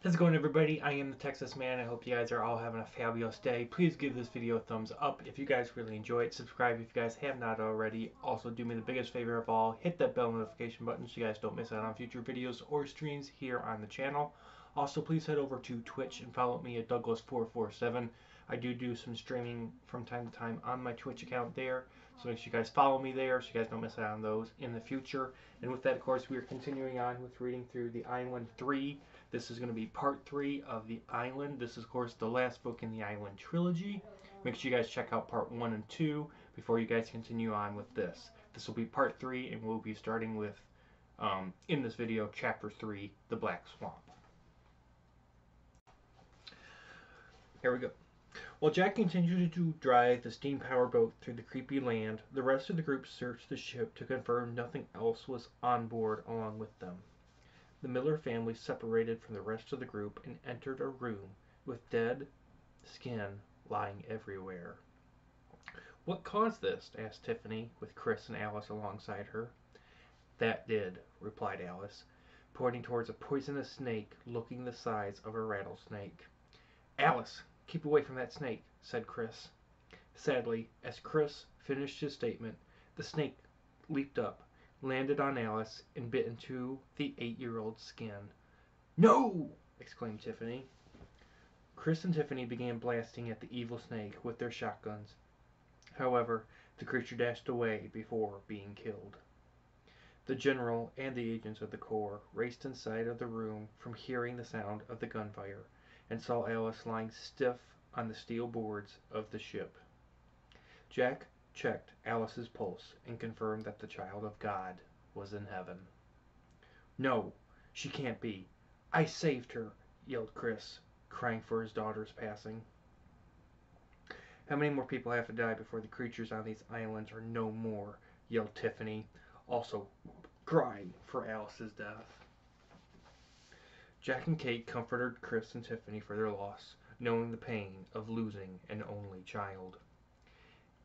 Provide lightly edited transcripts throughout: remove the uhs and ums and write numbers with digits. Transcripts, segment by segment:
How's it going, everybody? I am the Texas Man. I hope you guys are all having a fabulous day. Please give this video a thumbs up if you guys really enjoy it. Subscribe if you guys have not already. Also, do me the biggest favor of all, hit that bell notification button so you guys don't miss out on future videos or streams here on the channel. Also, please head over to Twitch and follow me at Douglas447. I do some streaming from time to time on my Twitch account there, so make sure you guys follow me there so you guys don't miss out on those in the future. And with that, of course, we are continuing on with reading through The Island 3. This is going to be part 3 of The Island. This is, of course, the last book in the Island trilogy. Make sure you guys check out part 1 and 2 before you guys continue on with this. This will be part 3, and we'll be starting with, in this video, chapter 3, The Black Swamp. Here we go. While Jack continued to drive the steam power boat through the creepy land, the rest of the group searched the ship to confirm nothing else was on board along with them. The Miller family separated from the rest of the group and entered a room with dead skin lying everywhere. "What caused this?" asked Tiffany, with Chris and Alice alongside her. "That did," replied Alice, pointing towards a poisonous snake looking the size of a rattlesnake. "Alice, keep away from that snake," said Chris. Sadly, as Chris finished his statement, the snake leaped up, landed on Alice, and bit into the 8-year-old's skin. "No!" exclaimed Tiffany. Chris and Tiffany began blasting at the evil snake with their shotguns. However, the creature dashed away before being killed. The general and the agents of the Corps raced inside of the room from hearing the sound of the gunfire and saw Alice lying stiff on the steel boards of the ship. Jack checked Alice's pulse and confirmed that the child of God was in heaven. "No, she can't be. I saved her," yelled Chris, crying for his daughter's passing. "How many more people have to die before the creatures on these islands are no more?" yelled Tiffany, also crying for Alice's death. Jack and Kate comforted Chris and Tiffany for their loss, knowing the pain of losing an only child.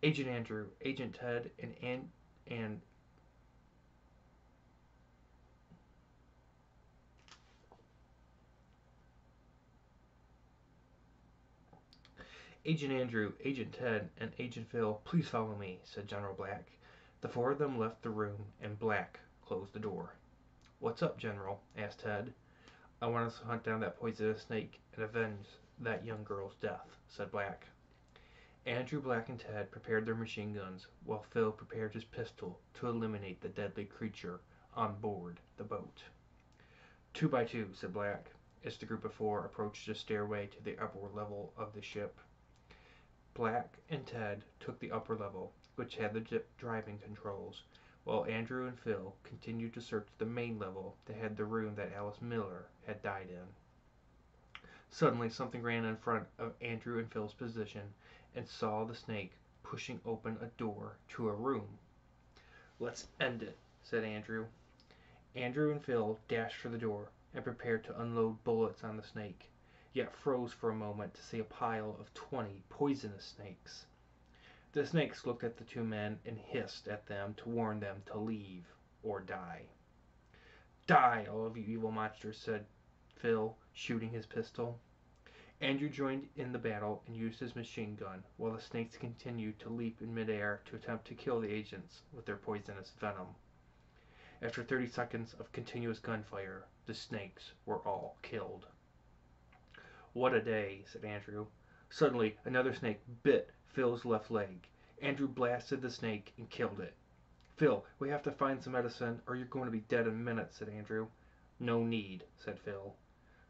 Agent Andrew, Agent Ted, and Agent Andrew, Agent Ted, and Agent Phil, please follow me, said General Black. The 4 of them left the room, and Black closed the door. "What's up, General?" asked Ted. "I want us to hunt down that poisonous snake and avenge that young girl's death," said Black. Andrew, Black, and Ted prepared their machine guns, while Phil prepared his pistol to eliminate the deadly creature on board the boat. "2 by 2, said Black, as the group of 4 approached the stairway to the upper level of the ship. Black and Ted took the upper level, which had the driving controls, while Andrew and Phil continued to search the main level that had the room that Alice Miller had died in. Suddenly, something ran in front of Andrew and Phil's position and saw the snake pushing open a door to a room. "Let's end it," said Andrew. Andrew and Phil dashed for the door and prepared to unload bullets on the snake, yet froze for a moment to see a pile of 20 poisonous snakes. The snakes looked at the 2 men and hissed at them to warn them to leave or die. "Die, all of you evil monsters," said Phil, shooting his pistol. Andrew joined in the battle and used his machine gun, while the snakes continued to leap in midair to attempt to kill the agents with their poisonous venom. After 30 seconds of continuous gunfire, the snakes were all killed. "What a day," said Andrew. Suddenly, another snake bit Phil's left leg. Andrew blasted the snake and killed it. "Phil, we have to find some medicine or you're going to be dead in minutes," said Andrew. "No need," said Phil.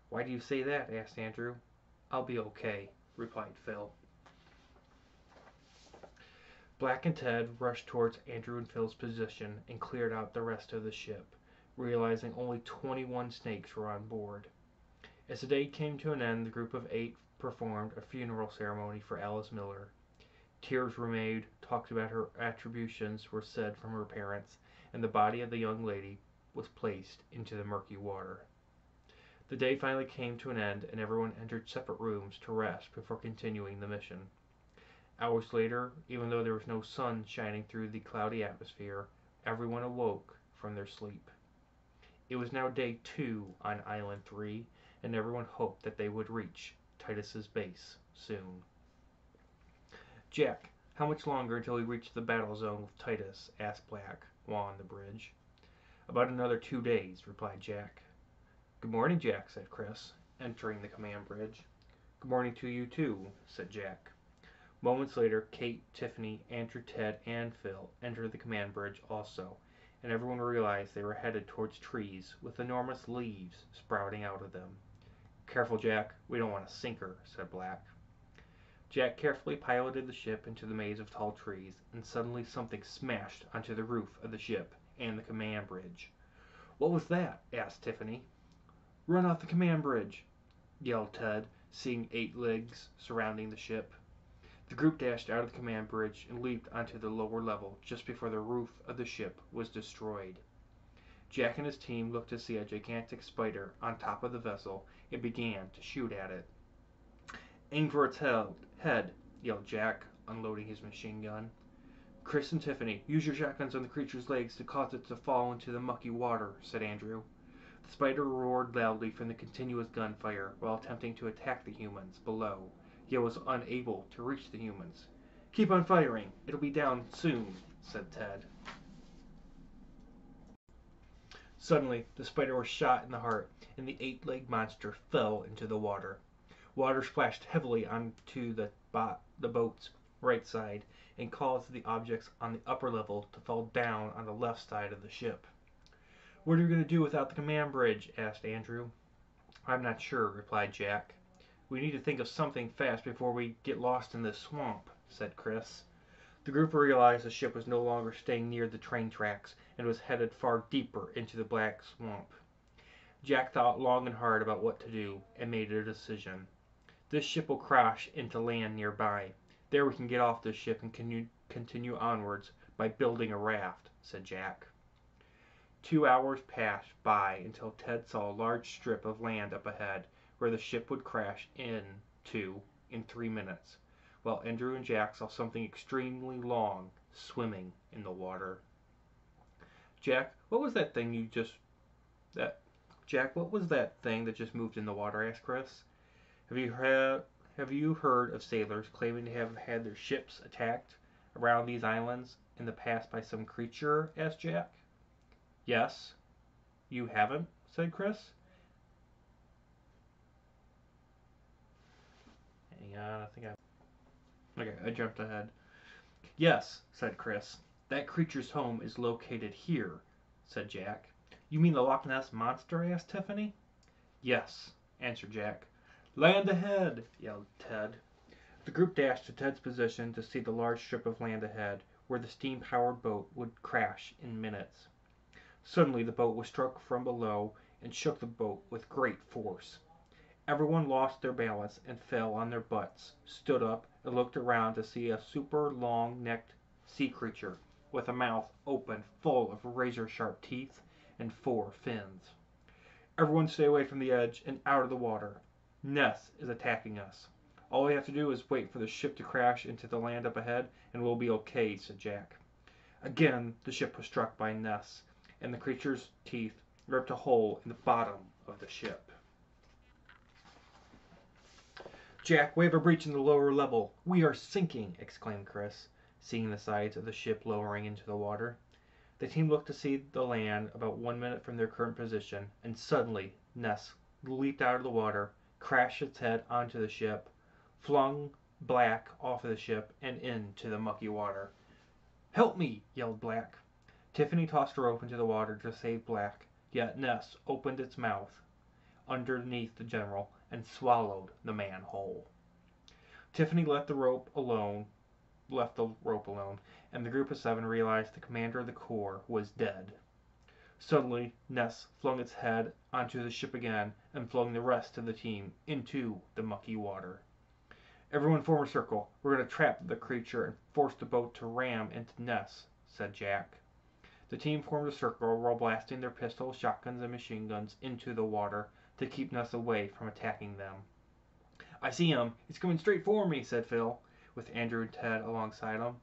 "Why do you say that?" asked Andrew. "I'll be okay," replied Phil. Black and Ted rushed towards Andrew and Phil's position and cleared out the rest of the ship, realizing only 21 snakes were on board. As the day came to an end, the group of 8 performed a funeral ceremony for Alice Miller. Tears were made, talked about her attributions were said from her parents, and the body of the young lady was placed into the murky water. The day finally came to an end, and everyone entered separate rooms to rest before continuing the mission. Hours later, even though there was no sun shining through the cloudy atmosphere, everyone awoke from their sleep. It was now day 2 on Island 3, and everyone hoped that they would reach Titus's base soon. "Jack, how much longer until we reach the battle zone with Titus?" asked Black, while on the bridge. "About another 2 days," replied Jack. "Good morning, Jack," said Chris, entering the command bridge. "Good morning to you, too," said Jack. Moments later, Kate, Tiffany, Andrew, Ted, and Phil entered the command bridge also, and everyone realized they were headed towards trees with enormous leaves sprouting out of them. "Careful, Jack, we don't want to sink her," said Black. Jack carefully piloted the ship into the maze of tall trees, and suddenly something smashed onto the roof of the ship and the command bridge. "What was that?" asked Tiffany. "Run off the command bridge!" yelled Ted, seeing 8 legs surrounding the ship. The group dashed out of the command bridge and leaped onto the lower level just before the roof of the ship was destroyed. Jack and his team looked to see a gigantic spider on top of the vessel and began to shoot at it. "Aim for its head," yelled Jack, unloading his machine gun. "Chris and Tiffany, use your shotguns on the creature's legs to cause it to fall into the mucky water," said Andrew. The spider roared loudly from the continuous gunfire while attempting to attack the humans below, yet was unable to reach the humans. "Keep on firing, it'll be down soon," said Ted. Suddenly, the spider was shot in the heart, and the 8-legged monster fell into the water. Water splashed heavily onto the boat's right side and caused the objects on the upper level to fall down on the left side of the ship. "What are we going to do without the command bridge?" asked Andrew. "I'm not sure," replied Jack. "We need to think of something fast before we get lost in this swamp," said Chris. The group realized the ship was no longer staying near the train tracks and was headed far deeper into the black swamp. Jack thought long and hard about what to do and made a decision. "This ship will crash into land nearby. There we can get off this ship and continue onwards by building a raft," said Jack. 2 hours passed by until Ted saw a large strip of land up ahead where the ship would crash into in 3 minutes, while Andrew and Jack saw something extremely long swimming in the water. "Jack, what was that thing that just moved in the water?" asked Chris. Have you heard of sailors claiming to have had their ships attacked around these islands in the past by some creature?" asked Jack. "Yes." "You haven't?" said Chris. Hang on, I jumped ahead. "Yes," said Chris. "That creature's home is located here," said Jack. "You mean the Loch Ness Monster?" asked Tiffany. "Yes," answered Jack. "Land ahead!" yelled Ted. The group dashed to Ted's position to see the large strip of land ahead, where the steam-powered boat would crash in minutes. Suddenly the boat was struck from below and shook the boat with great force. Everyone lost their balance and fell on their butts, stood up, and looked around to see a super long-necked sea creature with a mouth open full of razor-sharp teeth and 4 fins. "Everyone stay away from the edge and out of the water. Ness is attacking us. All we have to do is wait for the ship to crash into the land up ahead, and we'll be okay," said Jack. Again the ship was struck by Ness, and the creature's teeth ripped a hole in the bottom of the ship. "Jack, we have a breach in the lower level. We are sinking!" exclaimed Chris, seeing the sides of the ship lowering into the water. The team looked to see the land about 1 minute from their current position, and suddenly Ness leaped out of the water, crashed its head onto the ship, flung Black off of the ship and into the mucky water. "Help me!" yelled Black. Tiffany tossed a rope into the water to save Black, yet Ness opened its mouth underneath the general and swallowed the man whole. Tiffany left the rope alone, and the group of 7 realized the commander of the Corps was dead. Suddenly, Ness flung its head onto the ship again and flung the rest of the team into the mucky water. "Everyone form a circle. We're going to trap the creature and force the boat to ram into Ness," said Jack. The team formed a circle while blasting their pistols, shotguns, and machine guns into the water to keep Ness away from attacking them. "I see him. He's coming straight for me," said Phil, with Andrew and Ted alongside him.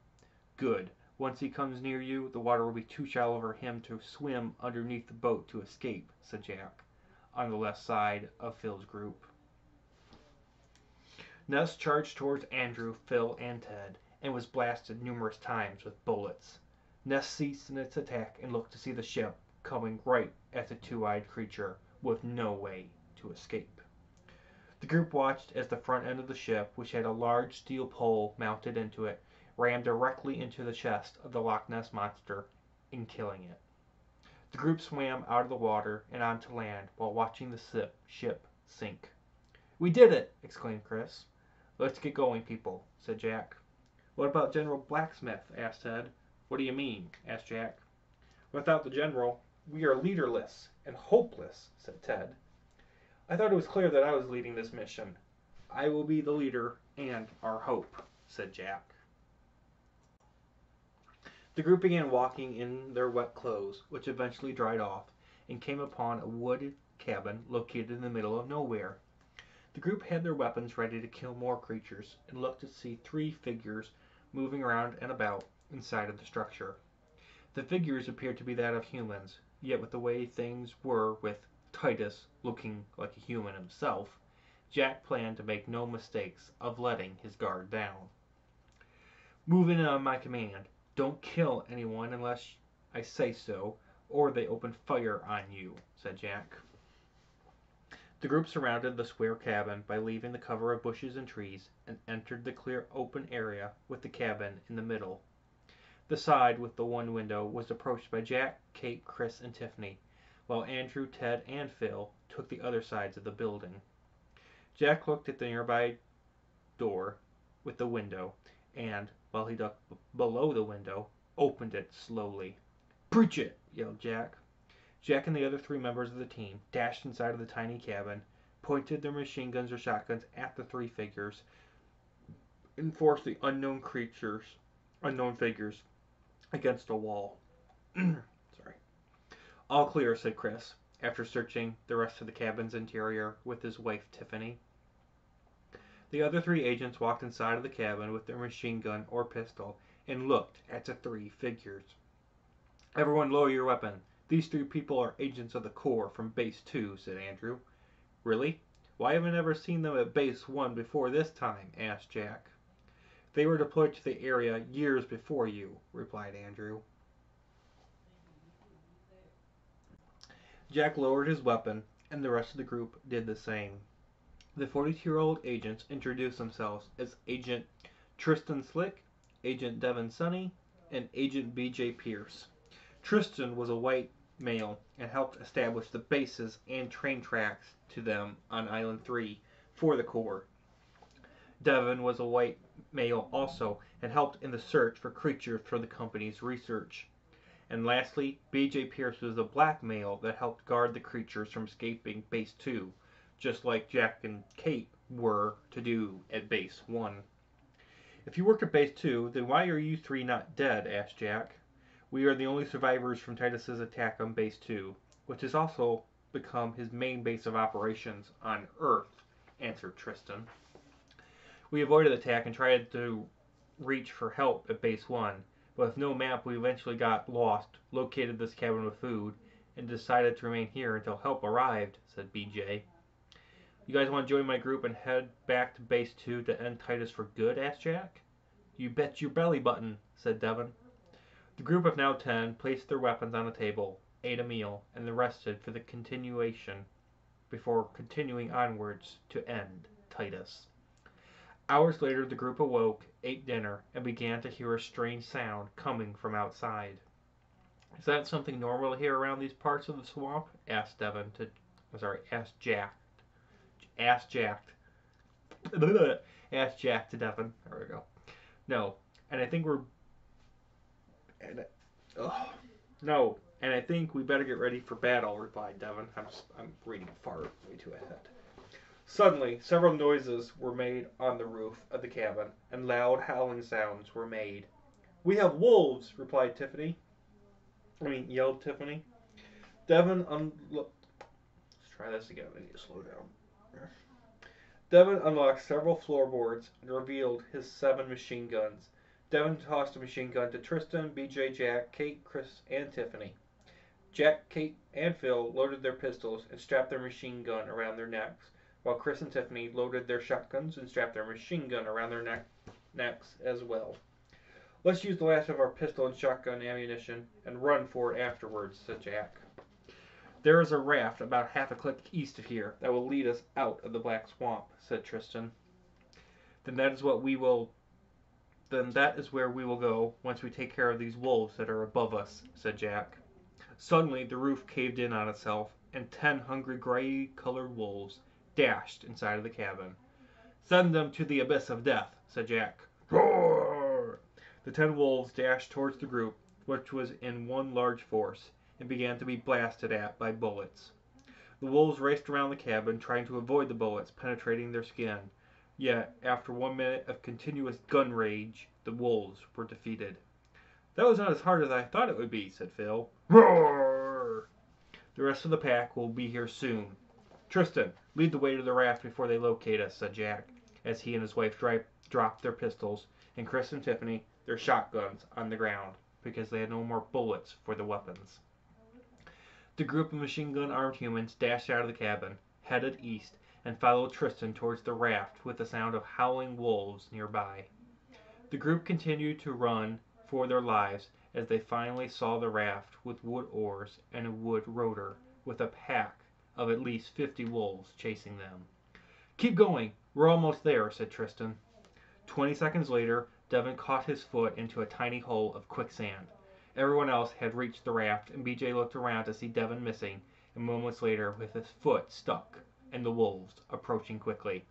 "Good. Once he comes near you, the water will be too shallow for him to swim underneath the boat to escape," said Jack. on the left side of Phil's group. Ness charged towards Andrew, Phil, and Ted, and was blasted numerous times with bullets. Ness ceased in its attack and looked to see the ship coming right at the two-eyed creature, with no way to escape. The group watched as the front end of the ship, which had a large steel pole mounted into it, rammed directly into the chest of the Loch Ness Monster, and killing it. The group swam out of the water and onto land while watching the ship sink. "We did it!" exclaimed Chris. "Let's get going, people," said Jack. "What about General Blacksmith?" asked Ted. "What do you mean?" asked Jack. "Without the General, we are leaderless and hopeless," said Ted. "I thought it was clear that I was leading this mission." "I will be the leader and our hope," said Jack. The group began walking in their wet clothes, which eventually dried off, and came upon a wooded cabin located in the middle of nowhere. The group had their weapons ready to kill more creatures, and looked to see 3 figures moving around and about inside of the structure. The figures appeared to be that of humans, yet with the way things were with Titus looking like a human himself, Jack planned to make no mistakes of letting his guard down. "Move in on my command. Don't kill anyone unless I say so, or they open fire on you," said Jack. The group surrounded the square cabin by leaving the cover of bushes and trees, and entered the clear open area with the cabin in the middle. The side with the one window was approached by Jack, Kate, Chris, and Tiffany, while Andrew, Ted, and Phil took the other sides of the building. Jack looked at the nearby door with the window, and, while he ducked below the window, opened it slowly. "Breach it!" yelled Jack. Jack and the other 3 members of the team dashed inside of the tiny cabin, pointed their machine guns or shotguns at the 3 figures, and forced the unknown figures against a wall. Sorry. "All clear," said Chris, after searching the rest of the cabin's interior with his wife Tiffany. The other 3 agents walked inside of the cabin with their machine gun or pistol and looked at the 3 figures. "Everyone lower your weapon. These 3 people are agents of the Corps from Base 2, said Andrew. "Really? Why haven't I ever seen them at Base 1 before this time?" asked Jack. "They were deployed to the area years before you," replied Andrew. Jack lowered his weapon, and the rest of the group did the same. The 42-year-old agents introduced themselves as Agent Tristan Slick, Agent Devin Sunny, and Agent B.J. Pierce. Tristan was a white male and helped establish the bases and train tracks to them on Island 3 for the Corps. Devin was a white male also and helped in the search for creatures for the company's research. And lastly, B.J. Pierce was a black male that helped guard the creatures from escaping Base 2, just like Jack and Kate were to do at Base 1. "If you work at Base 2, then why are you 3 not dead?" asked Jack. "We are the only survivors from Titus's attack on Base 2, which has also become his main base of operations on Earth," answered Tristan. "We avoided the attack and tried to reach for help at Base 1, but with no map we eventually got lost, located this cabin with food, and decided to remain here until help arrived," said BJ. "You guys want to join my group and head back to Base 2 to end Titus for good?" asked Jack. "You bet your belly button," said Devin. The group of now 10 placed their weapons on a table, ate a meal, and then rested for the continuation before continuing onwards to end Titus. Hours later the group awoke, ate dinner, and began to hear a strange sound coming from outside. "Is that something normal to hear around these parts of the swamp?" asked Jack. Asked Jack to Devin. There we go. "No, and I think we better get ready for battle," replied Devin. I'm reading far way too ahead. Suddenly, several noises were made on the roof of the cabin, and loud howling sounds were made. "We have wolves!" yelled Tiffany. Let's try this again. I need to slow down. Devin unlocked several floorboards and revealed his 7 machine guns. Devin tossed a machine gun to Tristan, BJ, Jack, Kate, Chris, and Tiffany. Jack, Kate, and Phil loaded their pistols and strapped their machine gun around their necks, while Chris and Tiffany loaded their shotguns and strapped their machine gun around their necks as well. Let's use the last of our pistol and shotgun ammunition and run for it afterwards, said Jack. There is a raft about half a click east of here that will lead us out of the Black Swamp, said Tristan. Then that is where we will go once we take care of these wolves that are above us, said Jack. Suddenly the roof caved in on itself, and 10 hungry gray-colored wolves dashed inside of the cabin. Send them to the abyss of death, said Jack. Roar! The 10 wolves dashed towards the group, which was in one large force, and began to be blasted at by bullets. The wolves raced around the cabin, trying to avoid the bullets penetrating their skin. Yet, after 1 minute of continuous gun rage, the wolves were defeated. That was not as hard as I thought it would be, said Phil. Roar! The rest of the pack will be here soon. Tristan, lead the way to the raft before they locate us, said Jack, as he and his wife dropped their pistols, and Chris and Tiffany their shotguns on the ground, because they had no more bullets for the weapons. The group of machine-gun armed humans dashed out of the cabin, headed east, and followed Tristan towards the raft with the sound of howling wolves nearby. The group continued to run for their lives as they finally saw the raft with wood oars and a wood rotor with a pack of at least 50 wolves chasing them. Keep going, we're almost there, said Tristan. 20 seconds later, Devin caught his foot into a tiny hole of quicksand. Everyone else had reached the raft, and BJ looked around to see Devin missing, and moments later with his foot stuck, and the wolves approaching quickly.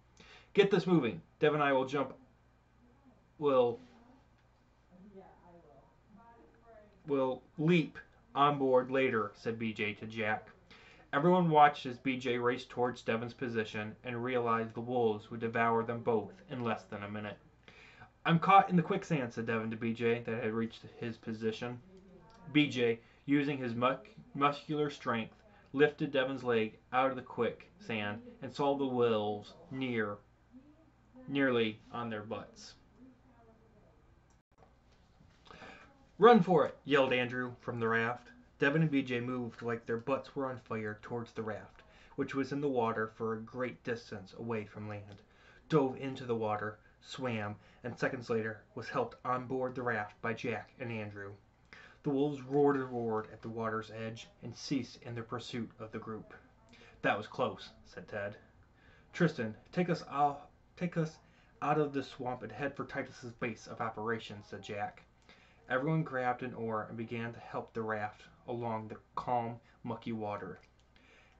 Get this moving. Devin and I will leap on board later, said BJ to Jack. Everyone watched as BJ raced towards Devin's position and realized the wolves would devour them both in less than a minute. I'm caught in the quicksand, said Devin to BJ that had reached his position. BJ, using his muscular strength, lifted Devin's leg out of the quicksand and saw the wolves nearly on their butts. Run for it, yelled Andrew from the raft. Devin and BJ moved like their butts were on fire towards the raft, which was in the water for a great distance away from land, dove into the water, swam, and seconds later was helped on board the raft by Jack and Andrew. The wolves roared and roared at the water's edge and ceased in their pursuit of the group. That was close, said Ted. Tristan, take us out of this swamp and head for Titus's base of operations, said Jack. Everyone grabbed an oar and began to help the raft along the calm, mucky water.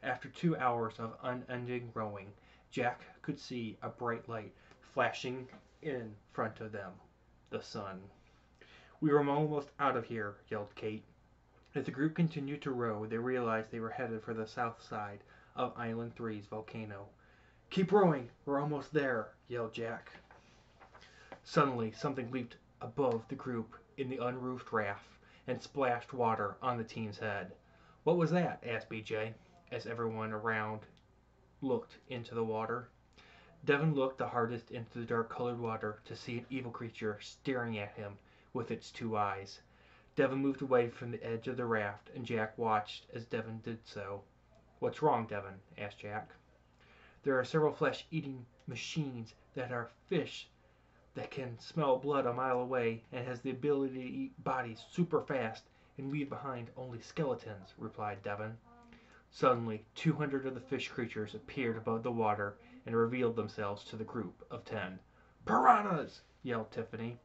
After 2 hours of unending rowing, Jack could see a bright light flashing in front of them, the sun. We were almost out of here, yelled Kate. As the group continued to row, they realized they were headed for the south side of Island 3's volcano. Keep rowing, we're almost there, yelled Jack. Suddenly, something leaped above the group in the unroofed raft and splashed water on the team's head. What was that? Asked BJ, as everyone around looked into the water. Devin looked the hardest into the dark-colored water to see an evil creature staring at him with its 2 eyes. Devin moved away from the edge of the raft, and Jack watched as Devin did so. What's wrong, Devin? Asked Jack. There are several flesh-eating machines that are fish that can smell blood a mile away and has the ability to eat bodies super fast and leave behind only skeletons, replied Devin. Suddenly, 200 of the fish creatures appeared above the water and revealed themselves to the group of 10. Piranhas! Yelled Tiffany.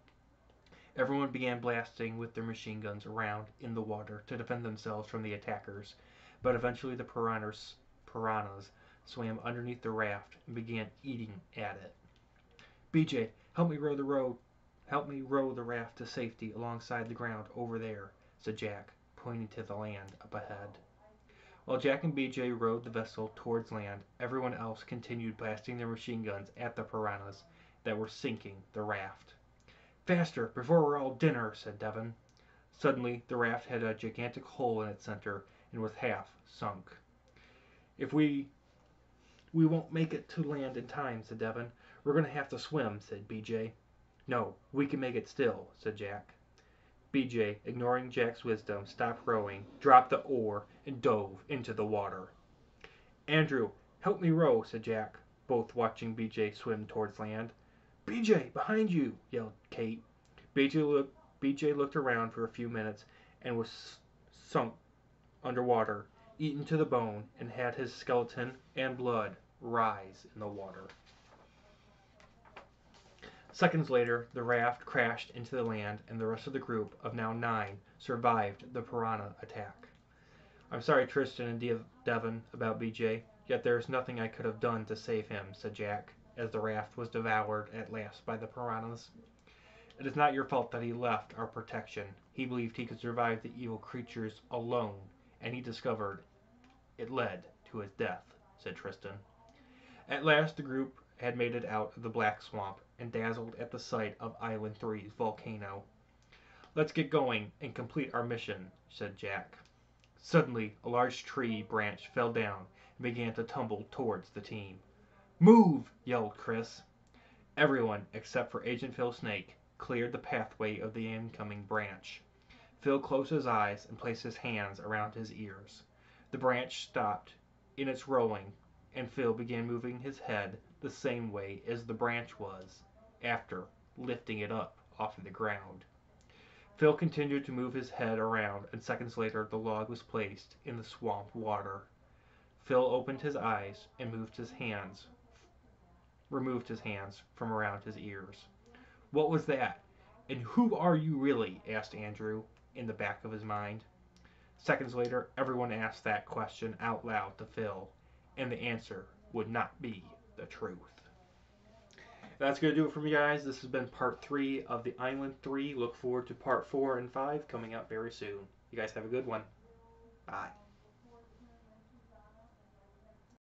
Everyone began blasting with their machine guns around in the water to defend themselves from the attackers, but eventually the piranhas swam underneath the raft and began eating at it. BJ, help me row the raft to safety alongside the ground over there, said Jack, pointing to the land up ahead. While Jack and BJ rowed the vessel towards land, everyone else continued blasting their machine guns at the piranhas that were sinking the raft. Faster, before we're all dinner, said Devin. Suddenly, the raft had a gigantic hole in its center and was half sunk. If we won't make it to land in time, said Devin. We're going to have to swim, said BJ. No, we can make it still, said Jack. BJ, ignoring Jack's wisdom, stopped rowing, dropped the oar, and dove into the water. Andrew, help me row, said Jack, both watching BJ swim towards land. BJ, behind you, yelled Kate. BJ looked around for a few minutes and was sunk underwater, eaten to the bone, and had his skeleton and blood rise in the water. Seconds later, the raft crashed into the land, and the rest of the group, of now 9, survived the piranha attack. I'm sorry, Tristan and Devon, about BJ, yet there is nothing I could have done to save him, said Jack, as the raft was devoured at last by the piranhas. It is not your fault that he left our protection. He believed he could survive the evil creatures alone, and he discovered it led to his death, said Tristan. At last the group had made it out of the black swamp and dazzled at the sight of Island 3's volcano. Let's get going and complete our mission, said Jack. Suddenly, a large tree branch fell down and began to tumble towards the team. Move! Yelled Chris. Everyone, except for Agent Phil Snake, cleared the pathway of the incoming branch. Phil closed his eyes and placed his hands around his ears. The branch stopped in its rolling, and Phil began moving his head the same way as the branch was, after lifting it up off of the ground. Phil continued to move his head around, and seconds later the log was placed in the swamp water. Phil opened his eyes and removed his hands from around his ears. What was that? And who are you really? Asked Andrew, in the back of his mind. Seconds later, everyone asked that question out loud to Phil, and the answer would not be the truth. That's going to do it for me, guys. This has been part 3 of the Island 3. Look forward to part 4 and 5 coming up very soon. You guys have a good one. Bye.